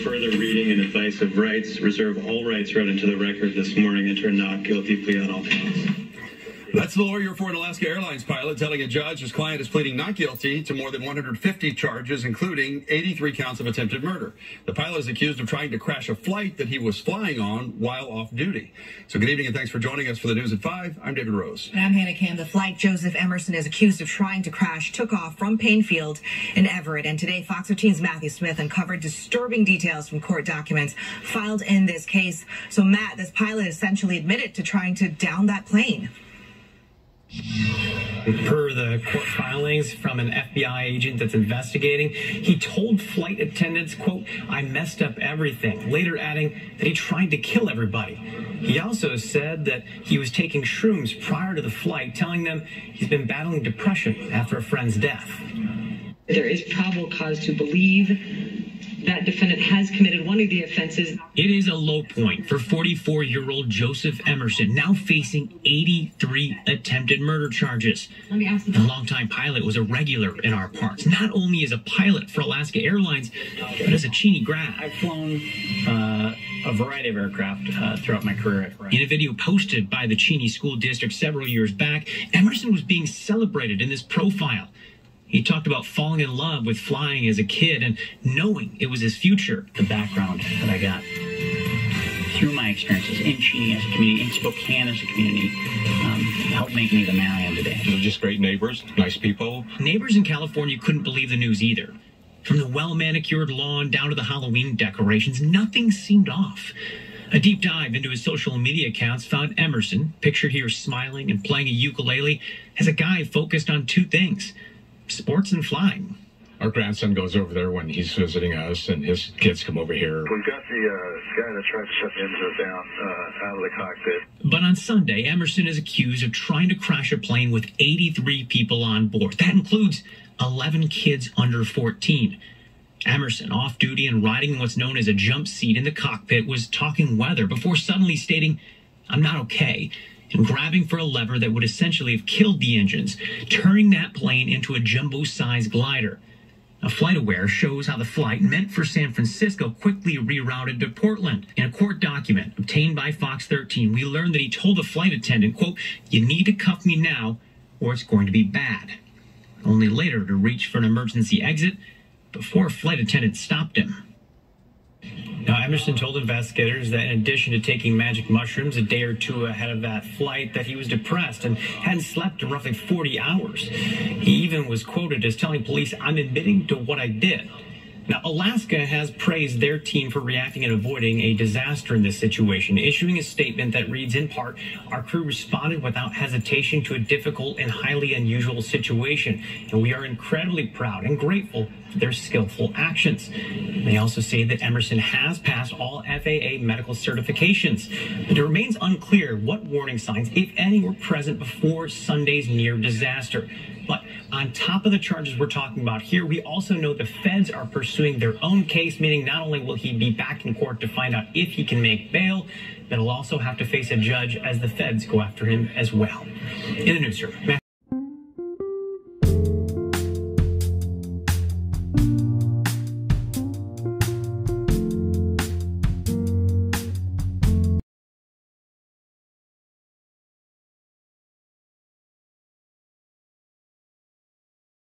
further reading and advice of rights, reserve all rights read into the record this morning, enter a not guilty plea on all counts. That's the lawyer for an Alaska Airlines pilot telling a judge his client is pleading not guilty to more than 150 charges, including 83 counts of attempted murder. The pilot is accused of trying to crash a flight that he was flying on while off duty. So good evening and thanks for joining us for the News at 5. I'm David Rose. And I'm Hannah Cam. The flight Joseph Emerson is accused of trying to crash took off from Painfield in Everett. And today, Fox 13's Matthew Smith uncovered disturbing details from court documents filed in this case. So, Matt, this pilot essentially admitted to trying to down that plane. Per the court filings from an FBI agent that's investigating, he told flight attendants, quote, "I messed up everything," later adding that he tried to kill everybody. He also said that he was taking shrooms prior to the flight, telling them he's been battling depression after a friend's death. There is probable cause to believe that defendant has committed one of the offenses. It is a low point for 44-year-old Joseph Emerson, now facing 83 attempted murder charges. Let me ask you. The longtime pilot was a regular in our parks, not only as a pilot for Alaska Airlines, but as a Cheney grad. I've flown a variety of aircraft throughout my career. In a video posted by the Cheney School District several years back, Emerson was being celebrated in this profile. He talked about falling in love with flying as a kid and knowing it was his future. The background that I got through my experiences in Cheney as a community, in Spokane as a community, helped make me the man I am today. They're just great neighbors, nice people. Neighbors in California couldn't believe the news either. From the well-manicured lawn down to the Halloween decorations, nothing seemed off. A deep dive into his social media accounts found Emerson, pictured here smiling and playing a ukulele, as a guy focused on two things: sports and flying. Our grandson goes over there when he's visiting us, and his kids come over here. We've got the guy that tried to shut the engine down out of the cockpit. But on Sunday, Emerson is accused of trying to crash a plane with 83 people on board. That includes 11 kids under 14. Emerson, off duty and riding in what's known as a jump seat in the cockpit, was talking weather before suddenly stating, "I'm not okay," and grabbing for a lever that would essentially have killed the engines, turning that plane into a jumbo-sized glider. A FlightAware shows how the flight meant for San Francisco quickly rerouted to Portland. In a court document obtained by Fox 13, we learned that he told the flight attendant, quote, "You need to cuff me now or it's going to be bad," only later to reach for an emergency exit before a flight attendant stopped him. Now, Emerson told investigators that in addition to taking magic mushrooms a day or two ahead of that flight, that he was depressed and hadn't slept in roughly 40 hours. He even was quoted as telling police, "I'm admitting to what I did." Now, Alaska has praised their team for reacting and avoiding a disaster in this situation, issuing a statement that reads in part, "Our crew responded without hesitation to a difficult and highly unusual situation, and we are incredibly proud and grateful for their skillful actions." They also say that Emerson has passed all FAA medical certifications, but it remains unclear what warning signs, if any, were present before Sunday's near disaster. But on top of the charges we're talking about here, we also know the feds are pursuing their own case, meaning not only will he be back in court to find out if he can make bail, but he'll also have to face a judge as the feds go after him as well. In the newsroom, Matthew